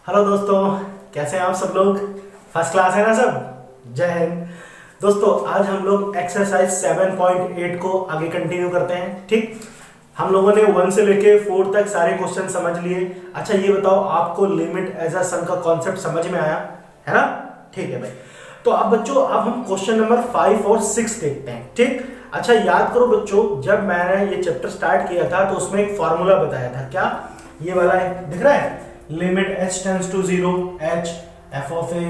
Hello दोस्तों, कैसे हैं आप सब लोग। फर्स्ट क्लास है ना सब। जय हिंद। दोस्तों आज हम लोग एक्सरसाइज 7.8 को आगे कंटिन्यू करते हैं। ठीक, हम लोगों ने 1 से लेके 4 तक सारे क्वेश्चन समझ लिए। अच्छा ये बताओ, आपको लिमिट एज अ सम का कॉन्सेप्ट समझ में आया है ना। ठीक है भाई, तो अब बच्चों अब हम क्वेश्चन नंबर 5 और 6 देखते हैं। ठीक, अच्छा याद करो बच्चों, जब मैंने ये चैप्टर स्टार्ट किया था तो उसमें एक फॉर्मूला बताया था। क्या? ये वाला है, दिख रहा है, limit h tends to 0 h f of a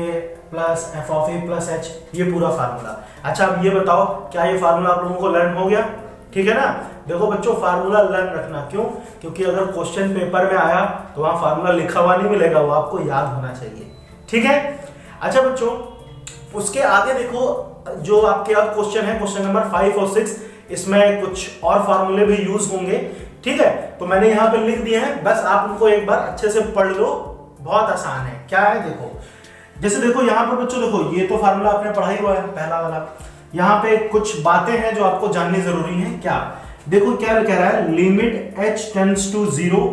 plus f of a plus h, ये पूरा फार्मूला। अच्छा अब ये बताओ, क्या ये फार्मूला आप लोगों को लर्न हो गया? ठीक है ना। देखो बच्चों, फार्मूला लर्न रखना, क्यों? क्योंकि अगर क्वेश्चन पेपर में आया तो वहां फार्मूला लिखा हुआ नहीं मिलेगा, वो आपको याद होना चाहिए। ठीक है। अच्छा बच्चों, उसके आगे देखो, जो आपके अब क्वेश्चन है, क्वेश्चन नंबर 5 और 6, इसमें कुछ और फार्मूले भी यूज होंगे। ठीक है, तो मैंने यहाँ पे लिख दिए हैं, बस आप उनको एक बार अच्छे से पढ़ लो, बहुत आसान है। क्या है देखो, जैसे देखो यहाँ पर बच्चों, देखो ये तो फार्मूला आपने पढ़ा ही हुआ है, पहला वाला। यहाँ पे कुछ बातें हैं जो आपको जाननी जरूरी है। क्या देखो, क्या कह रहा है, limit h tends to 0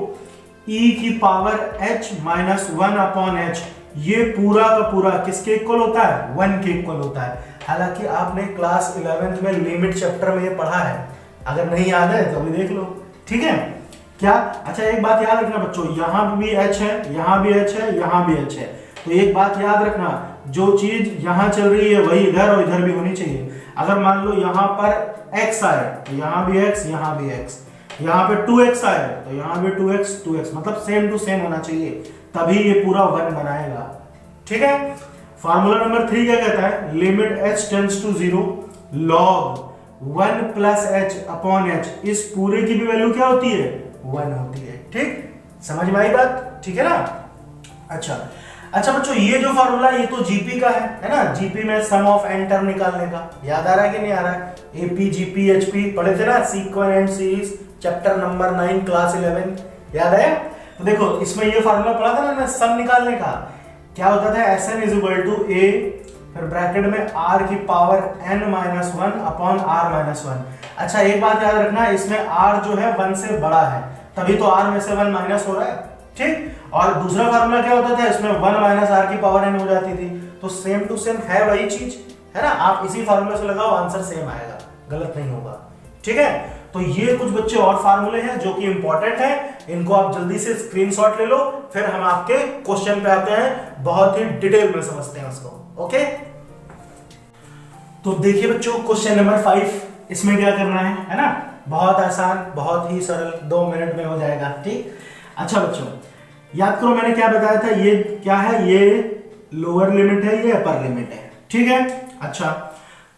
e की power h minus 1 upon h, ये पूरा का पूरा किसके इक्वल होता है? 1 के इक्वल होता है। हालांकि आपने क्लास 11th में लिमिट चैप्टर में ये पढ़ा है, अगर नहीं याद है तो भी देख लो। ठीक है क्या? अच्छा एक बात याद रखना बच्चों, यहाँ भी h है, यहाँ भी h है, यहाँ भी h है, तो एक बात याद रखना, जो चीज यहाँ चल रही है वही इधर और इधर भी होनी चाहिए। अगर मान लो यहाँ पर x आए तो यहाँ भी x, यहाँ भी x, यहाँ पे 2x आए तो यहाँ भी 2x, मतलब सेम टू सेम होना चाहिए, तभी ये पूरा 1 बनाएगा। ठीक है। फार्मूला नंबर 3 क्या कहता है? Limit h tends to 0 log 1 plus h upon h, इस पूरे की भी वैल्यू क्या होती है? 1 होती है। ठीक, समझ में आई बात? ठीक है ना। अच्छा बच्चों, ये जो फार्मूला ये तो जीपी का है ना। जीपी में सम ऑफ एन टर्म निकालने का, याद आ रहा है कि नहीं आ रहा है? एपी जीपी एचपी पढ़े थे ना, sequence series chapter number 9 class 11, याद है? तो देखो इसमें ये फार्मूला पढ़ा था ना सम निकालने का। क्या होता था? Sn is equal to a, फिर ब्रैकेट में r की power n minus 1 upon r minus 1। अच्छा एक बात याद रखना, इसमें r जो है 1 से बड़ा है, तभी तो r में से 1 माइनस हो रहा है। ठीक, और दूसरा फार्मूला क्या होता था? इसमें 1 माइनस r की पावर n हो जाती थी, तो सेम टू सेम है वही चीज, है ना। आप इसी फार्मूले से लगाओ, आंसर सेम आएगा, गलत नहीं होगा। ठीक है, तो ये कुछ बच्चे और फार्मूले हैं जो कि इंपॉर्टेंट है, इनको आप जल्दी से स्क्रीनशॉट ले लो, फिर हम आपके क्वेश्चन पे आते हैं, बहुत ही डिटेल में समझते हैं उसको। ओके, तो देखिए बच्चों, क्वेश्चन नंबर 5, इसमें क्या करना है ना, बहुत आसान, बहुत ही सरल, 2 मिनट में हो जाएगा। ठीक, अच्छा बच्चों याद करो, मैंने क्या बताया था, ये क्या है? ये लोअर लिमिट है, ये अपर लिमिट है। ठीक है। अच्छा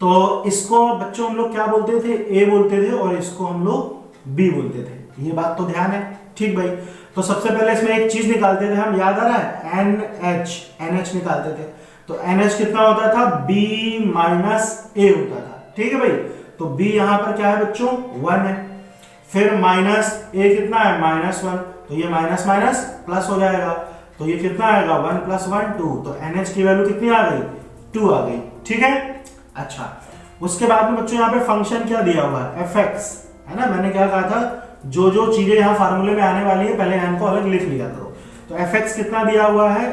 तो इसको बच्चों हम लोग क्या बोलते थे? ए बोलते थे, और इसको हम लोग बी बोलते थे, ये बात तो ध्यान है। ठीक भाई, तो सबसे पहले इसमें एक चीज निकालते थे हम, याद आ रहा है? NH निकालते थे, तो NH कितना होता था? B माइनस A होता था। ठीक है भाई, तो B यहाँ पर क्या है बच्चों? 1 है, फिर माइनस A कितना है? माइनस 1, तो ये माइनस माइनस प्लस हो जाएगा, तो ये कितना आएगा? 1 प्लस 1 2, तो NH की वैल्यू कितनी आ गई? 2 आ गई। ठीक है। अच्छा उसके बाद में बच्चों यहाँ पे फंक्शन क्या दिया हुआ है? fx, है ना। मैंने क्या कहा था, जो जो चीजें यहाँ फार्मूले में आने वाली है पहले इनको अलग लिख लिया करो। तो fx कितना दिया हुआ है?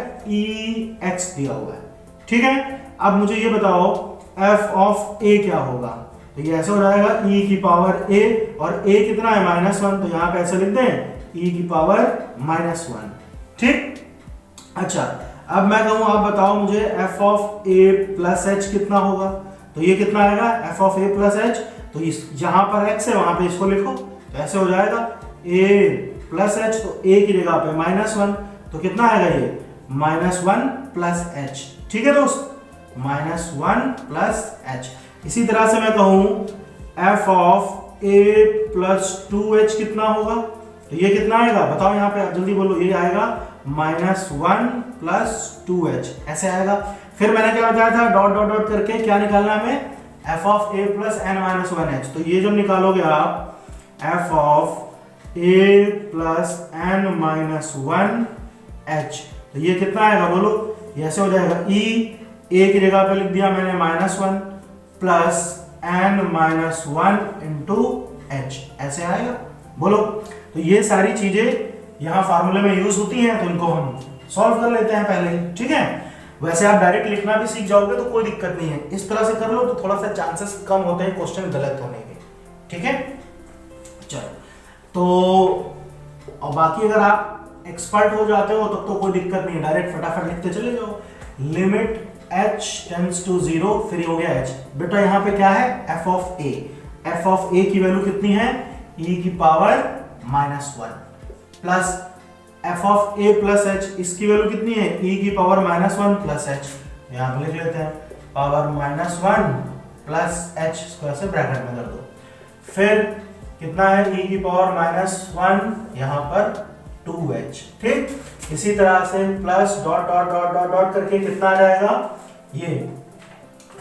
ex दिया हुआ है। ठीक है, अब मुझे ये बताओ f ऑफ a क्या होगा? तो ये ऐसे हो जाएगा e की पावर a, और a कितना है? माइनस 1, तो यहाँ पे ऐसे लिख दें e की पावर माइनस 1। ठीक, अच्छा अब मैं कहूँ, आप बताओ मुझे f of a plus h कितना होगा? तो ये कितना आएगा? f of a plus h, तो इस जहां पर x है वहां पे इसको लिखो, तो ऐसे हो जाएगा a प्लस h, तो a की जगह पे माइनस 1, तो कितना आएगा ये? Minus 1 plus h। ठीक है दोस्त, माइनस 1 प्लस h। इसी तरह से मैं कहूँ f of a plus 2h कितना होगा? तो ये कितना आएगा बताओ, यहाँ पे जल्दी बोलो, ये आएगा माइनस 1 प्लस 2h, ऐसे आएगा। फिर मैंने क्या बताया था, डॉट डॉट डॉट करके क्या निकालना हमें? f of a plus n minus 1h, तो ये जब निकालोगे आप f of a plus n minus 1h, तो ये कितना आएगा बोलो? ये ऐसे हो जाएगा e, a की जगह पे लिख दिया मैंने minus 1 plus n minus 1 into h, ऐसे आएगा बोलो। तो ये सारी चीजें यहाँ फार्मूले में यूज होती हैं, तो इनको हम सॉल्व कर लेते हैं पहले ही, ठीक है। वैसे आप डायरेक्ट लिखना भी सीख जाओगे तो कोई दिक्कत नहीं है, इस तरह से कर लो तो थोड़ा सा चांसेस कम होते हैं क्वेश्चन गलत होने के, ठीक है। चलो तो और बाकी अगर आप एक्सपर्ट हो जाते हो तब तो कोई दिक्कत नहीं है, डायरेक्ट फटाफट लिखते चले जाओ। लिमिट h टेंड्स टू 0, फिर हो गया h। बेटा यहाँ पे क्या है, f of a, f of a की वैल्यू कितनी है, e की power -1 plus f of a plus h, इसकी वैल्यू कितनी है, e की पावर -1 प्लस h। यहाँ पे लिख लेते हैं पावर -1 प्लस h, इसको ऐसे ब्रैकेट में कर दो। फिर कितना है, e की पावर -1 यहाँ पर 2h, ठीक। इसी तरह से plus dot dot dot dot dot करके कितना आ जाएगा, ये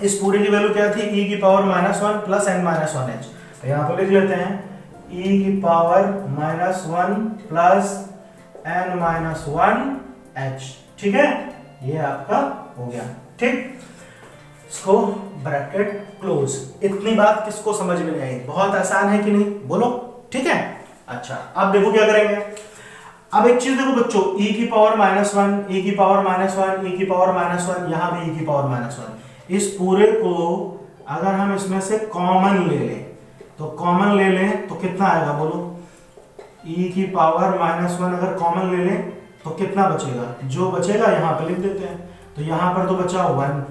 इस पूरे की वैल्यू क्या थी, e की पावर -1 प्लस n-1h। तो यहाँ पर लिख लेते हैं e की पावर -1 प्लस n-1h, ठीक है। ये आपका हो गया, ठीक। इसको ब्रैकेट क्लोज। इतनी बात किसको समझ में नहीं आई, बहुत आसान है कि नहीं, बोलो, ठीक है। अच्छा अब देखो क्या करेंगे, अब एक चीज देखो बच्चों, e की पावर -1, e की पावर -1, e की पावर -1, यहां भी e की पावर -1। इस पूरे को अगर हम इसमें से कॉमन ले लें तो कॉमन ले लें तो कितना आएगा, बोलो। e की पावर -1 अगर कॉमन ले लें तो कितना बचेगा, जो बचेगा यहां पर लिख देते हैं। तो यहां पर तो बचा 1,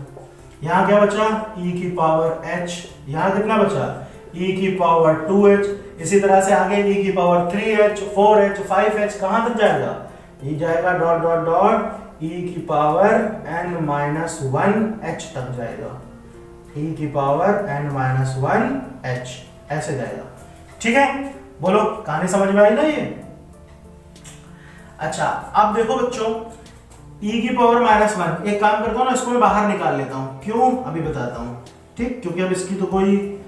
यहां क्या बचा, e की पावर h, यहां कितना बचा, e की पावर 2h। इसी तरह से आगे e की पावर 3h, 4h, 5h, कहां तक जाएगा, ये जाएगा डॉट डॉट डॉट e की पावर n-1h तक जाएगा, e की पावर n-1h ऐसे जाएगा, ठीक है। बोलो कहानी समझ में आई ना ये। अच्छा अब देखो बच्चों, e की पावर -1, एक काम करता हूं ना, इसको मैं बाहर निकाल लेता हूं, क्यों अभी बताता हूं, ठीक। क्योंकि अब इसकी तो कोई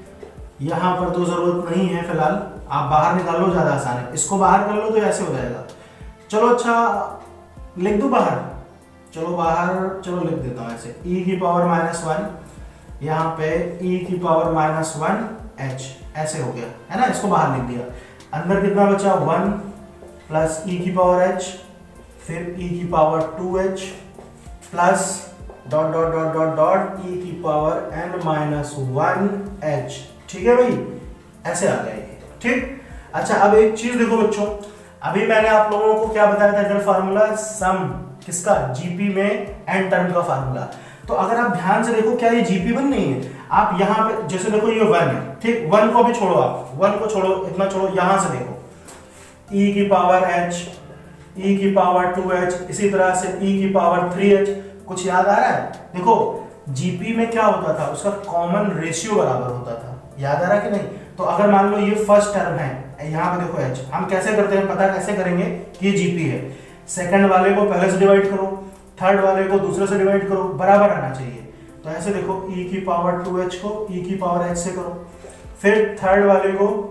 यहां पर तो जरूरत नहीं है फिलहाल, आप बाहर निकाल लो, ज्यादा आसान है। इसको बाहर कर लो तो ऐसे हो जाएगा। चलो अच्छा लिख दो बाहर, चलो बाहर, चलो लिख देता हूं ऐसे, e की पावर -1, यहाँ पे e की पावर -1h ऐसे हो गया है ना, इसको बाहर लिख दिया। अंदर कितना बचा, 1 प्लस e की पावर h, फिर e की power 2h plus dot dot dot dot dot e की पावर n-1h, ठीक है भाई, ऐसे आ गया ये, ठीक। अच्छा अब एक चीज देखो बच्चों, अभी मैंने आप लोगों को क्या बताया था, अगर फार्मूला सम किसका, जीपी में एन टर्म का फार्मूला। तो अगर आप ध्यान से देखो, क्या ये जीपी बन नहीं है, आप यहाँ पे जैसे देखो ये 1 है, ठीक। 1 को भी छोड़ो, आप 1 को छोड़ो, इतना छोड़ो, यहां से देखो e की पावर h, e की पावर 2h, इसी तरह से e की पावर 3h। कुछ याद आ रहा है, देखो जीपी में क्या होता था, उसका कॉमन रेशियो बराबर होता था, याद आ रहा है कि नहीं। तो अगर मान लो ये फर्स्ट टर्म है, यहाँ पे देखो h, हम कैसे करते हैं, पता कैसे करेंगे कि ये जीपी है, सेकंड वाले को पहले से डिवाइड करो, थर्ड वाले को दूसरे से डिवाइड करो, बराबर आना चाहिए। तो ऐसे देखो e की पावर 2h को e की पावर h से करो, फिर थर्ड वाले को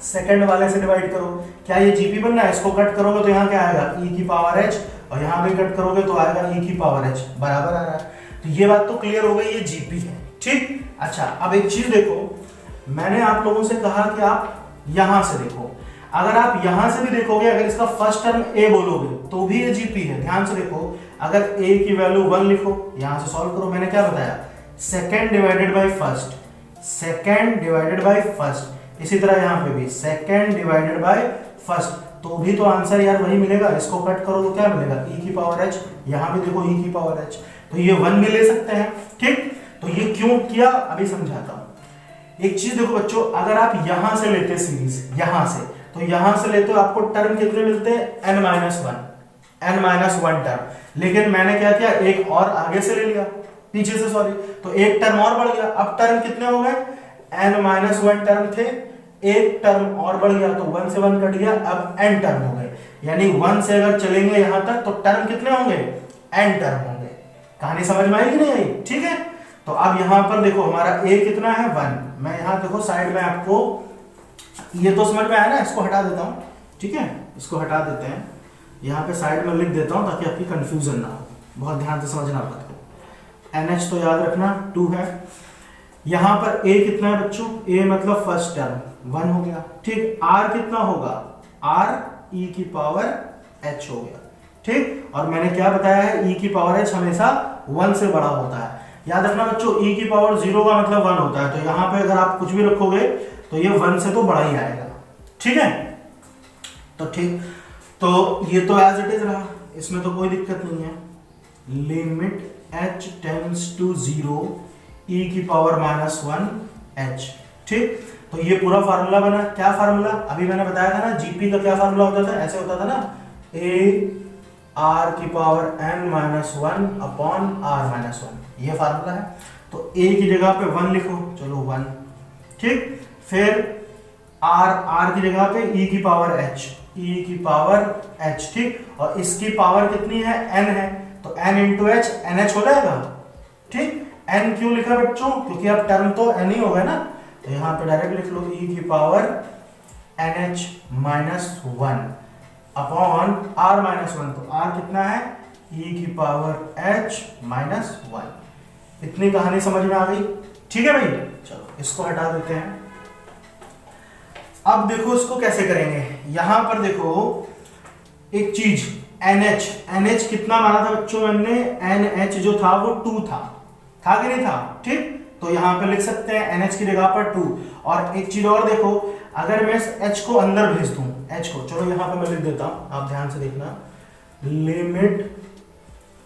सेकंड वाले से डिवाइड करो, क्या ये जीपी बनना है, इसको कट करोगे तो यहाँ क्या आएगा, e की पावर h, और यहाँ भी कट करोगे तो आएगा e की पावर h, बराबर आ रहा है। तो ये बात तो क्लियर हो गई, ये जीपी है, ठीक। अच्छा अब एक चीज देखो, मैंने आप लोगों से कहा कि आप यहां से देखो, अगर आप यहां से भी देखोगे, अगर इसका फर्स्ट टर्म a बोलोगे तो भी ये जीपी है। ध्यान से देखो, अगर a की वैल्यू 1 लिखो, यहां से सॉल्व करो, मैंने क्या बताया, second divided by first, second divided by first. इसी तरह यहां पे भी सेकंड डिवाइडेड बाय फर्स्ट, तो भी तो आंसर यार वही मिलेगा। इसको कट करो तो क्या मिलेगा, e की पावर h, यहां भी देखो e की पावर h, तो ये 1 भी ले सकते हैं, ठीक। तो ये क्यों किया अभी समझाता हूं। एक चीज देखो बच्चों, अगर आप यहां से लेते सीरीज, यहां से, तो यहां से लेते हो आपको टर्म कितने मिलते हैं, n-1 टर्म। लेकिन मैंने क्या किया, एक और आगे से ले लिया, पीछे से सॉरी, तो एक टर्म और बढ़ गया। अब टर्म कितने हो गए, n-1 टर्म थे, एक टर्म और बढ़ गया, तो 1 से 1 कट गया, अब n टर्म हो गए। यानी 1 से अगर चलेंगे यहां तक तो टर्म कितने होंगे, n टर्म होंगे। कहानी समझ में आई कि नहीं आई, ठीक है। तो अब यहां पर देखो हमारा a कितना है, 1। मैं यहां देखो साइड में आपको, ये तो समझ में आया ना, इसको हटा देता हूं, ठीक है, इसको हटा देते हैं, यहाँ पे साइड में लिख देता हूं ताकि आपकी कंफ्यूजन ना हो। बहुत ध्यान से समझना बात को। NH तो याद रखना 2 है। यहाँ पर A कितना है बच्चों, A मतलब फर्स्ट टर्म 1 हो गया, ठीक। R कितना होगा, R e की पावर h हो गया, ठीक। और मैंने क्या बताया है, e की पावर h हमेशा 1 से बड़ा होता है। याद रखना बच्चों, e की पावर 0 का मतलब 1 होता है, तो यहाँ पे अगर आप कुछ भी रखोगे तो ये 1 से तो बड़ा ही आएगा, ठीक है। तो ठीक, तो ये तो एज इट इज रहा, इसमें तो कोई दिक्कत नहीं है। Limit h tends to 0 e की पावर -1 h, ठीक। तो ये पूरा फार्मूला बना। क्या फार्मूला, अभी मैंने बताया था ना, जीपी का क्या फार्मूला होता था, ऐसे होता था ना, a r की पावर n-1 अपॉन r-1, ये फार्मूला है। तो a की जगह पे 1 लिखो, चलो 1, ठीक। फिर r की जगह पे e की पावर h, ठीक। और इसकी पावर कितनी है, n है, तो n इंटू एच, nh हो जाएगा, ठीक। n क्यों लिखा बच्चों, क्योंकि अब टर्म तो n ही होगा ना, तो यहाँ पे डायरेक्ट लिख लो e की पावर nh-1 अपॉन r-1, तो r कितना है, e की पावर h-1। इतनी कहानी समझ में आ गई, ठीक है भाई। चलो इसको हटा देते हैं। अब देखो इसको कैसे करेंगे, यहां पर देखो एक चीज NH कितना माना था बच्चों, हमने NH जो था वो 2 था कि नहीं था, ठीक। तो यहां पे लिख सकते हैं NH की जगह पर 2। और एक चीज और देखो, अगर मैं H को अंदर भेज दूं, H को, चलो यहां पे मैं लिख देता हूं, आप ध्यान से देखना, लिमिट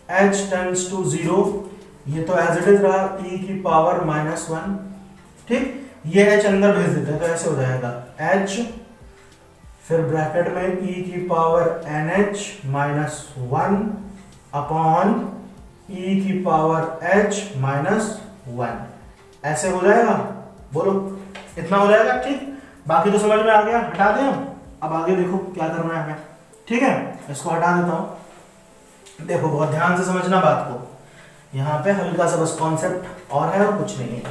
H टेंड्स टू 0, ये तो एज इट इज रहा, e की पावर -1, ठीक। ये h अंदर भेज देते हैं तो ऐसे हो जाएगा h, फिर ब्रैकेट में e की पावर nh-1 अपॉन e की पावर h-1, ऐसे हो जाएगा। बोलो इतना हो जाएगा, ठीक। बाकी तो समझ में आ गया, हटा दें हम। अब आगे देखो क्या करना है हमें, ठीक है। इसको हटा देता हूं, देखो बहुत ध्यान से समझना बात को, यहाँ पे हल्का सा बस कॉन्सेप्ट और है और कुछ नहीं है।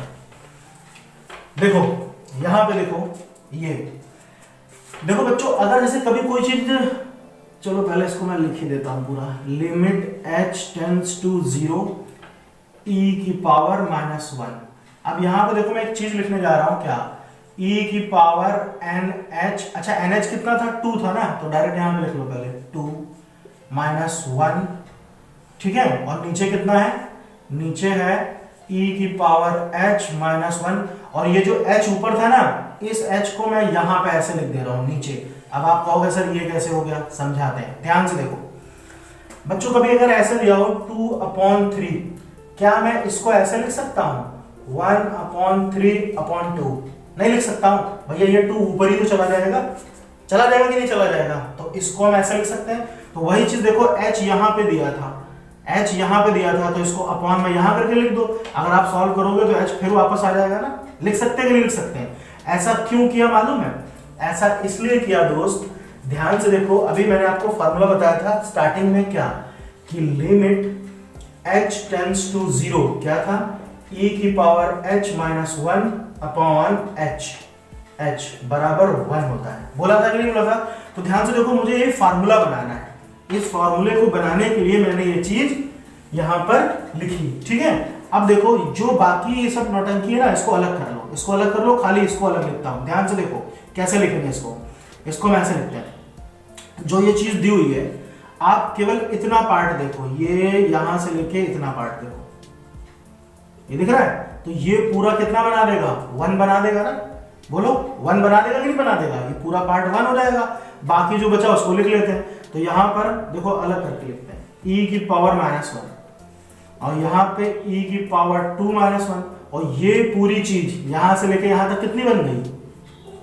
देखो यहाँ पे देखो, ये देखो बच्चों, अगर जैसे कभी कोई चीज, चलो पहले इसको मैं लिख ही देता हूं पूरा, limit h tends to 0 e की पावर -1। अब यहाँ पे देखो मैं एक चीज लिखने जा रहा हूं, क्या, e की पावर nh, अच्छा nh कितना था, 2 था ना, तो डायरेक्ट यहाँ पे लिख लो पहले 2 -1, ठीक है। और नीचे कितना है, नीचे है e की पावर h-1, और ये जो h ऊपर था ना, इस h को मैं यहां पे ऐसे लिख दे रहा हूं नीचे। अब आप कहोगे सर ये कैसे हो गया, समझाते हैं, ध्यान से देखो बच्चों। कभी अगर ऐसे दिया हो 2/3, क्या मैं इसको ऐसे लिख सकता हूं, 1/3/2? नहीं लिख सकता हूं भैया, ये 2 ऊपर ही तो चला जाएगा कि नहीं चला जाएगा, तो इसको हम ऐसे लिख सकते हैं। तो वही चीज देखो, h यहां पे दिया था, तो इसको अपॉन में यहां करके लिख दो। अगर आप सॉल्व करोगे तो h फिर वापस आ जाएगा ना, लिख सकते हैं कि नहीं लिख सकते हैं। ऐसा क्यों किया मालूम है, ऐसा इसलिए किया दोस्त, ध्यान से देखो, अभी मैंने आपको फार्मूला बताया था स्टार्टिंग में, क्या कि लिमिट h टेंड्स टू 0 क्या था, e की पावर h-1 अपॉन h बराबर 1 होता है। बोला था कि नहीं बोला था। तो ध्यान से देखो, मुझे ये फार्मूला बनाना है, इस फार्मूले को बनाने के लिए मैंने ये चीज यहां पर लिखी, ठीक है। अब देखो जो बाकी ये सब नौटंकी है ना, इसको अलग कर लो, खाली इसको अलग लिखता हूं। ध्यान से देखो कैसे लिखेंगे इसको मैं ऐसे लिखते हैं, जो ये चीज दी हुई है, आप केवल इतना पार्ट देखो, ये यहां से लेके इतना पार्ट देखो, ये दिख रहा है, तो ये पूरा कितना बना देगा, 1 बना देगा ना। बोलो 1 बना देगा कि नहीं बना देगा, ये पूरा पार्ट 1 हो जाएगा। बाकी जो बचा उसको लिख लेते हैं, तो यहां पर देखो अलग करके लिखते हैं, e की पावर -1, और यहाँ पे e की पावर 2-1, और ये पूरी चीज यहां से लेके यहां तक कितनी बन गई,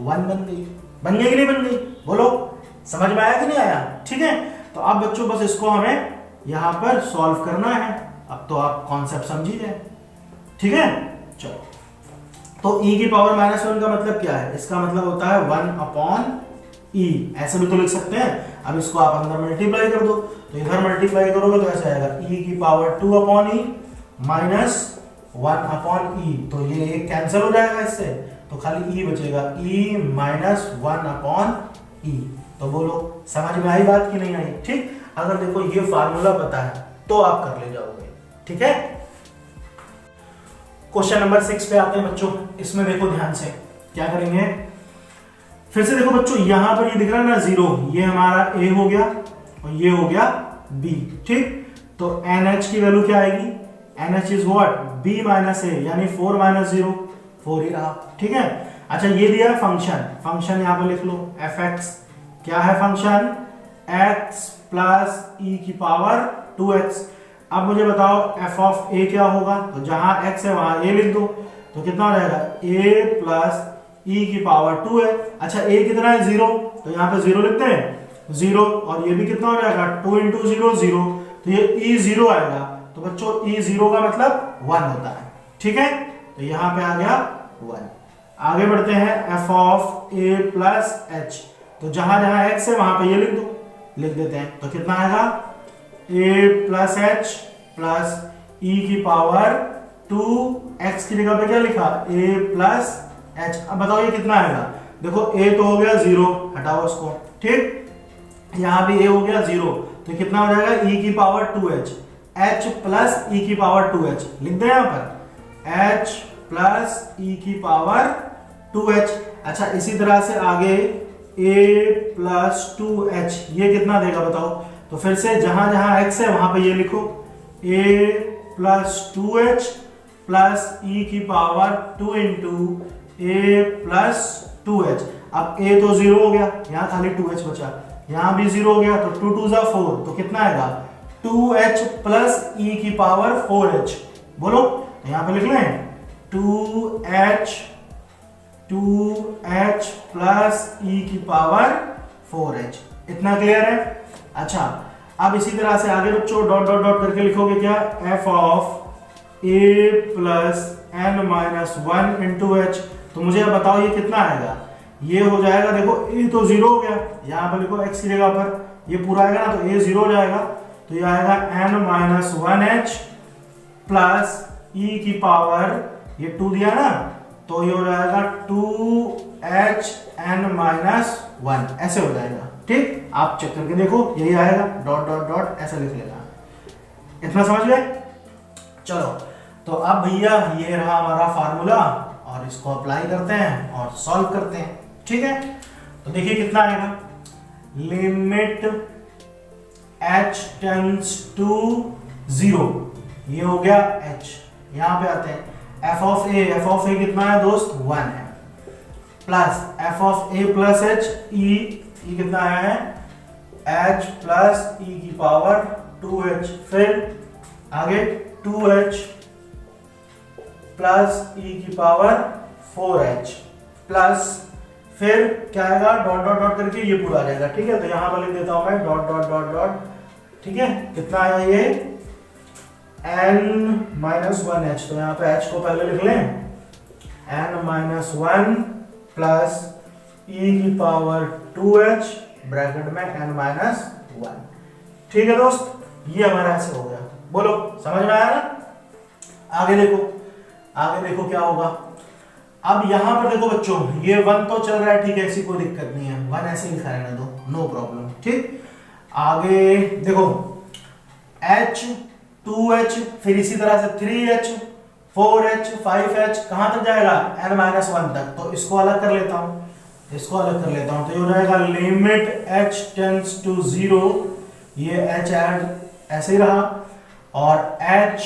1 बन गई कि नहीं बन गई। बोलो समझ में आया कि नहीं आया, ठीक है। तो अब बच्चों बस इसको हमें यहां पर सॉल्व करना है। अब तो आप कॉन्सेप्ट समझिए, ठीक है। चलो, तो e की पावर -1 का मतलब क्या है, इसका मतलब होता है 1/e, ऐसे भी तो लिख सकते हैं। अब इसको आप अंदर मल्टीप्लाई कर दो, तो इधर मल्टीप्लाई करोगे तो ऐसे आएगा e की पावर 2/e माइनस 1/e, तो ये एक कैंसिल हो जाएगा इससे, तो खाली e बचेगा, e माइनस 1/e। तो बोलो समझ में आई बात कि नहीं आई, ठीक। अगर देखो ये फार्मूला पता है तो आप कर ले जाओगे, ठीक है। क्वेश्चन नंबर 6 पे आते हैं बच्चों। इसमें देखो ध्यान से क्या करेंगे, फिर से देखो बच्चों, यहां पर ये दिख रहा है ना 0, ये हमारा a हो गया और ये हो गया b, ठीक। तो NH की वैल्यू क्या आएगी, NH is what, b minus a, यानी 4 माइनस 0 4 ही रहा, ठीक है। अच्छा ये दिया है फंक्शन, फंक्शन यहाँ पे लिख लो fx, क्या है फंक्शन, x प्लस ई की पावर 2x। अब मुझे बताओ f ऑफ a क्या होगा, तो जहां x है वहां a लिख दो, तो कितना हो जाएगा, a प्लस ई की पावर 2 है। अच्छा a कितना है, 0, तो यहाँ पे 0 लिखते हैं, 0, और ये भी कितना हो जाएगा, 2 इंटू 0 0, तो ये e 0 आएगा। तो बच्चों e 0 का मतलब 1 होता है, ठीक है। तो यहाँ पे आ गया 1। आगे बढ़ते हैं, f of a plus h, तो जहां जहां x है वहां पे ये लिख देते हैं, तो कितना आएगा, a plus h plus e की पावर 2, x की जगह पे क्या लिखा, a प्लस h। अब बताओ ये कितना आएगा, देखो a तो हो गया 0, हटाओ उसको, ठीक। यहाँ भी a हो गया 0, तो कितना हो जाएगा, e की power 2h, h plus e की पावर 2h लिख दें यहाँ पर, h प्लस e की पावर 2h। अच्छा इसी तरह से आगे a प्लस 2h, ये कितना देगा बताओ, तो फिर से जहां जहां x है वहां पे ये लिखो, a plus 2h plus e की power 2 into a plus 2h। अब a तो 0 हो गया, यहाँ खाली 2h बचा, यहाँ भी 0 हो गया, तो 2 2 जा 4, तो कितना आएगा, 2h प्लस e की पावर 4h। बोलो, तो यहाँ पे लिख लें 2h प्लस e की पावर 4h। इतना क्लियर है। अच्छा अब इसी तरह से आगे बच्चों डॉट डॉट डॉट करके लिखोगे क्या, f of a plus n minus 1 into h। तो मुझे अब बताओ ये कितना आएगा, ये हो जाएगा, देखो a तो 0 हो गया, यहाँ पर लिखो x की जगह पर, ये पूरा आएगा ना, तो a 0 हो जाएगा, तो ये आएगा n minus 1h plus e की पावर, ये 2 दिया ना, तो ये हो जाएगा 2h n माइनस 1, ऐसे हो जाएगा, ठीक। आप चेक करके देखो, यही आएगा, डॉट डॉट डॉट ऐसा लिख लेना। इतना समझ गए, चलो। तो अब भैया ये रहा हमारा फार्मूला, और इसको अप्लाई करते हैं और सॉल्व करते हैं, ठीक है। तो देखिए कितना आएगा, लिमिट h टेंड्स टू 0, ये हो गया h। यहां पे आते हैं, f ऑफ a कितना है दोस्त, 1 है, plus f of a plus h, e कितना आया है, h प्लस e की पावर 2h, फिर आगे 2h प्लस e की पावर 4h, प्लस फिर क्या आएगा, डॉट डॉट डॉट करके ये पूरा आ जाएगा, ठीक है। तो यहां पर लिख देता हूं मैं डॉट डॉट डॉट डॉट, ठीक है। कितना आया ये, n माइनस 1h, तो यहाँ पे h को पहले लिख लें, n माइनस 1 प्लस e की पावर 2h ब्रैकेट में n माइनस 1, ठीक है दोस्त। ये हमारा ऐसे हो गया, बोलो समझ में आया ना। आगे देखो क्या होगा। अब यहां पर देखो बच्चों, ये 1 तो चल रहा है, ठीक है, ऐसी कोई दिक्कत नहीं है, 1 ऐसे लिखा रहने दो, नो प्रॉब्लम, ठीक। आगे देखो h 2h, फिर इसी तरह से 3h 4h 5h, कहां तक जाएगा, n माइनस 1 तक। तो इसको अलग कर लेता हूं, तो ये हो जाएगा लिमिट h टेंड्स टू 0, ये h ऐड ऐसे ही रहा, और h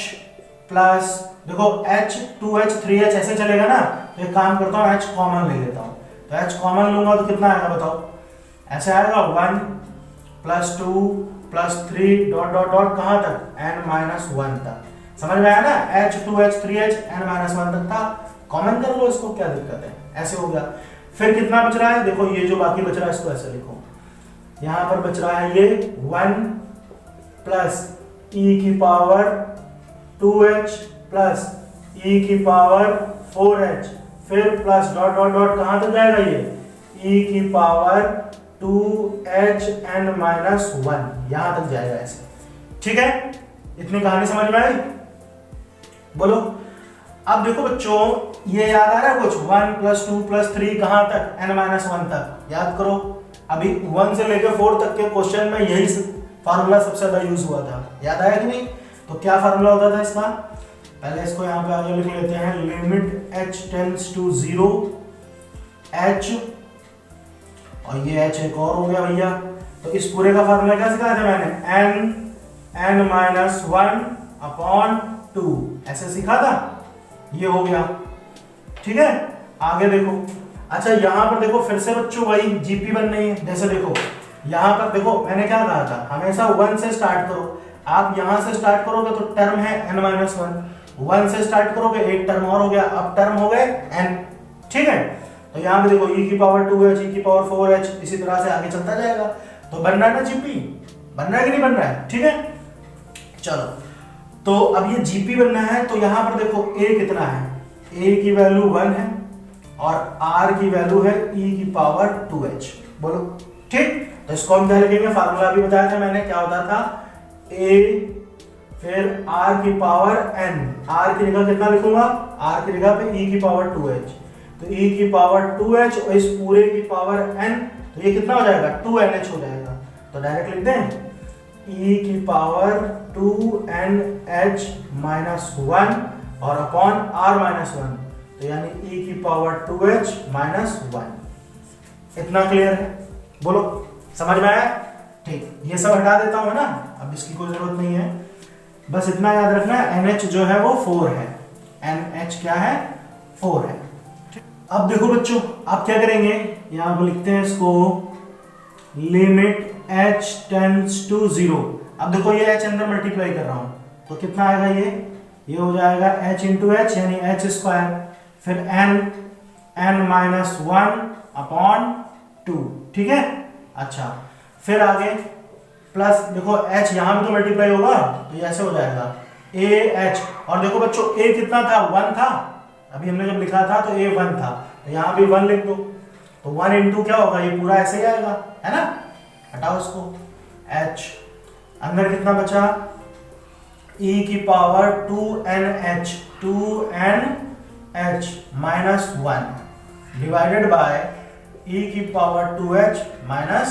प्लस देखो h 2h 3h ऐसे चलेगा ना, तो एक काम करता हूं h कॉमन ले लेता हूं, तो h कॉमन लूंगा तो कितना आएगा बताओ, ऐसे आएगा 1 plus 2 plus 3 dot dot dot कहां तक, n माइनस 1 तक। समझ में आया ना, h 2h 3h n minus 1 तक था, कॉमन कर लो इसको, क्या दिक्कत है, ऐसे हो गया। फिर कितना बच रहा है, देखो ये जो बाकी बच रहा है इसको ऐसे लिखो, यहां पर बच रहा है ये 1 प्लस e की पावर 2h प्लस e की पावर 4h, फिर प्लस डॉट डॉट डॉट कहां तक जाएगा ये, e की पावर 2h n माइनस 1, यहां तक जाएगा ऐसे, ठीक है। इतनी कहानी समझ में आई, बोलो। अब देखो बच्चों, ये याद आ रहा है कुछ, 1 प्लस 2 प्लस 3 कहां तक, n माइनस 1 तक, याद करो। अभी 1 से लेकर 4 तक के क्वेश्चन में यही फार्मूला सबसे ज्यादा यूज हुआ था, याद आया कि नहीं। तो क्या फार्मूला होता था इसका, पहले इसको यहाँ पे आगे लिख लेते हैं, limit h tends to 0 h, और ये h एक और हो गया भैया। तो इस पूरे का फार्मूला क्या सिखाया था मैंने, n n minus one upon two, ऐसे सीखा था, ये हो गया। ठीक है, आगे देखो। अच्छा यहाँ पर देखो फिर से बच्चों वही जीपी बन रही है। जैसे देखो यहाँ पर देखो मैंने क्या कहा था, हमेशा 1 से स्टार्ट करो। आप यहाँ से स्टार्ट करोगे तो टर्म है n माइनस वन, 1 से स्टार्ट करोगे एक टर्म और हो गया, अब टर्म हो गए n। ठीक है, तो यहाँ पे देखो e की पावर 2h, e की पावर 4h, इसी तरह से आगे चलता जाएगा। तो बन रहा है ना जीपी, बन रहा है कि नहीं बन रहा है? ठीक है, चलो तो अब ये जीपी बनना है, तो यहाँ पर देखो a कितना है, a की वैल्यू 1 है और r की वैल्यू है e की पावर 2h। बोलो ठीक, तो इसको हम क्या लिखेंगे, फार्मूला भी बताया था मैंने, क्या होता था, a फिर r की पावर n, r की जगह कितना लिखूंगा, r की जगह पे e की पावर 2h, तो e की पावर 2h और इस पूरे की पावर n, तो ये कितना हो जाएगा, 2nh हो जाएगा। तो डायरेक्ट लिख दें e की पावर 2nh माइनस 1 और अपॉन r माइनस 1, तो यानी e की पावर 2h माइनस 1। इतना क्लियर है? बोलो समझ में आया? ठीक, ये सब हटा देता हूं ना, अब इसकी कोई जरूरत नहीं है, बस इतना याद रखना है NH जो है वो 4 है, NH क्या है, 4 है। अब देखो बच्चों आप क्या करेंगे, यहां पर लिखते हैं इसको लिमिट h टेंड्स टू 0। अब देखो ये h अंदर मल्टीप्लाई कर रहा हूं, तो कितना आएगा, ये हो जाएगा h इंटू एच यानी h स्क्वायर, फिर n माइनस 1 अपॉन 2। ठीक है, अच्छा फिर आगे प्लस देखो h यहां भी तो मल्टीप्लाई होगा, तो ये ऐसे हो जाएगा ah, और देखो बच्चों a कितना था, 1 था, अभी हमने जब लिखा था तो a 1 था, तो यहाँ भी 1 लिख दो, तो 1 इंटू क्या होगा, ये पूरा ऐसे ही आएगा, है ना, हटाओ इसको, h अंदर कितना बचा, e की power 2nh minus 1 divided by e की पावर 2h माइनस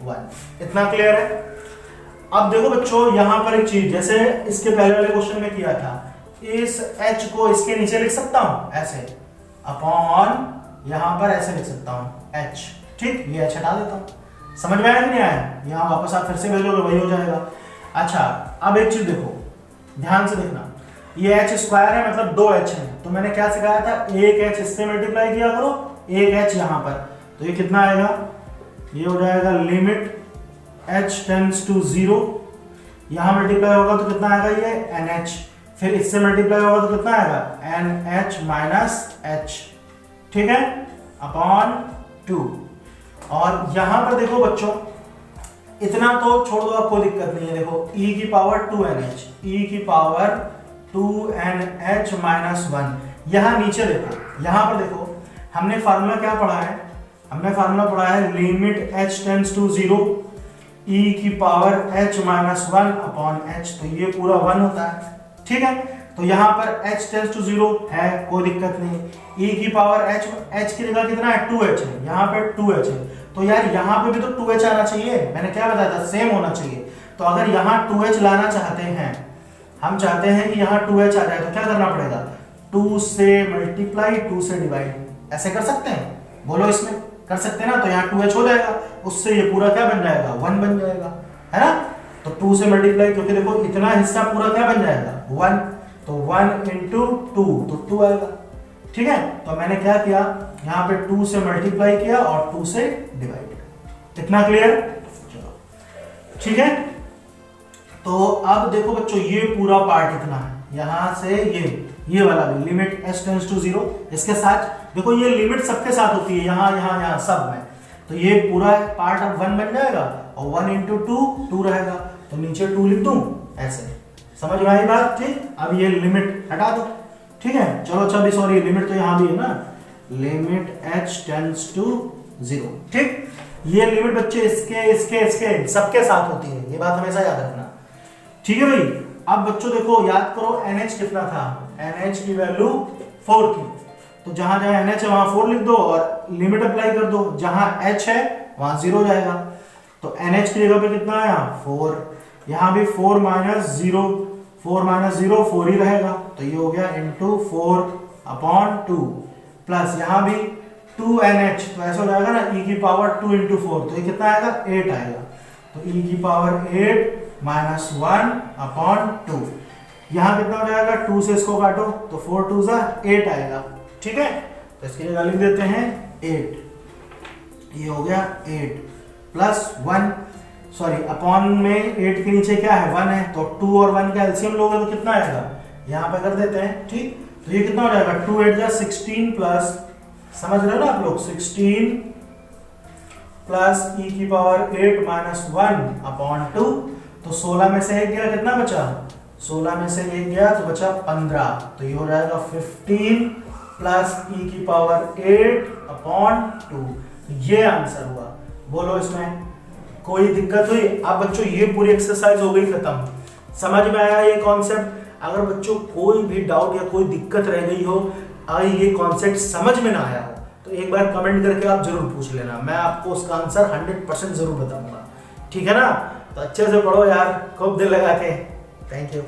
1। इतना क्लियर है? अब देखो बच्चों यहाँ पर एक चीज, जैसे इसके पहले वाले क्वेश्चन में किया था, इस h को इसके नीचे लिख सकता हूं ऐसे, अपॉन यहाँ पर ऐसे लिख सकता हूं h। ठीक, ये h हटा देता हूं। समझ में आया कि नहीं आया? यहाँ वापस आप फिर से भेजोगे वही हो जाएगा। अच्छा अब एक चीज देखो, ध्यान से देखना, ये h स्क्वायर है मतलब 2h है, तो मैंने क्या सिखाया था, एक h इससे मल्टीप्लाई किया करो, एक h यहाँ पर, तो ये कितना आएगा, ये हो जाएगा लिमिट h टेंड्स टू 0, यहाँ मल्टीप्लाई होगा तो कितना आएगा, ये nh, फिर इससे मल्टीप्लाई होगा तो कितना आएगा, nh माइनस h। ठीक है, अपॉन 2। और यहां पर देखो बच्चों इतना तो छोड़ दो, आपको दिक्कत नहीं है, देखो e की पावर 2nh, e की पावर 2nh माइनस 1, यहां नीचे देखो, यहां पर देखो हमने फार्मूला क्या पढ़ा है, हमने फार्मूला पढ़ा है limit h tends to 0 e की power h minus 1 upon h, तो ये पूरा 1 होता है। ठीक है, तो यहाँ पर h टेंड्स टू 0 है, कोई दिक्कत नहीं, e की पावर h की जगह कितना है, 2h है, यहाँ पर 2h है, तो यार यहाँ पे भी तो 2h आना चाहिए, मैंने क्या बताया था, सेम होना चाहिए। तो अगर यहाँ 2h लाना चाहते हैं, हम चाहते हैं कि यहाँ 2h आ जाए, तो क्या करना पड़ेगा, 2 से मल्टीप्लाई 2 से डिवाइड, ऐसे कर सकते हैं, बोलो इसमें कर सकते हैं ना, तो यहाँ 2h हो जाएगा, उससे ये पूरा क्या बन जाएगा, 1 बन जाएगा, है ना। तो 2 से मल्टीप्लाई, क्योंकि देखो इतना हिस्सा पूरा क्या बन जाएगा, 1, तो 1 इंटू 2, तो 2 आएगा। ठीक है, तो मैंने क्या किया, यहाँ पे 2 से मल्टीप्लाई किया और 2 से डिवाइड किया। इतना क्लियर? चलो ठीक है, तो अब देखो बच्चों ये पूरा पार्ट इतना है, यहाँ से ये वाला भी लिमिट h टेंड्स टू 0, इसके साथ देखो ये लिमिट सबके साथ होती है, यहाँ सब में, तो ये पूरा पार्ट अब 1 बन जाएगा और 1 इंटू 2 रहेगा, तो नीचे 2 लिख दूं ऐसे। समझ में आई बात? ठीक, अब ये लिमिट हटा दो। ठीक है, चलो अच्छा भी सॉरी लिमिट तो यहाँ भी है ना, लिमिट h टेंड्स टू 0। ठीक, ये लिमिट बच्चे इसके सबके साथ होती है, ये बात हमेशा याद रखना। ठीक है भाई, अब बच्चों देखो याद करो NH कितना था, NH की वैल्यू 4 थी, तो जहां NH है वहां 4 लिख दो और लिमिट अप्लाई कर दो, जहां H है वहां 0 जाएगा, तो NH की जगह पे कितना आया 4, यहाँ भी 4 माइनस 0 4 ही रहेगा, तो ये हो गया इंटू 4 अपॉन 2, प्लस यहाँ भी 2NH, तो ऐसा हो जाएगा ना e की पावर 2 इंटू 4, तो ये कितना आएगा 8 आएगा, तो e की पावर 8 माइनस 1/2। यहाँ कितना हो जाएगा, 2 से इसको काटो तो 4 2 8 आएगा। ठीक है, तो इसके लिए लिख देते हैं 8। ये हो गया 8 प्लस 1, सॉरी अपॉन में 8 के नीचे क्या है 1 है, तो 2 और 1 का एलसीएम लोगे तो कितना आएगा, यहाँ पे कर देते हैं। ठीक, तो ये कितना हो जाएगा 2 8 जा 16 प्लस, समझ रहे हो ना आप लोग, 16 प्लस e की पावर 8 माइनस 1/2। तो 16 में से 1 गया, कितना बचा, 16 में से 1 गया तो बचा 15। तो ये हो जाएगा 15 प्लस e की पावर 8/2। ये आंसर हुआ। बोलो इसमें कोई दिक्कत हुई? अब बच्चों ये पूरी एक्सरसाइज हो गई खत्म। समझ में आया ये कॉन्सेप्ट? अगर बच्चों कोई भी डाउट या कोई दिक्कत रह गई हो, अगर ये कॉन्सेप्ट समझ में ना आया हो, तो एक बार कमेंट करके आप जरूर पूछ लेना, मैं आपको उसका आंसर 100% जरूर बताऊंगा। ठीक है ना? तो अच्छे से पढ़ो यार, खूब दिल लगा के। Thank you.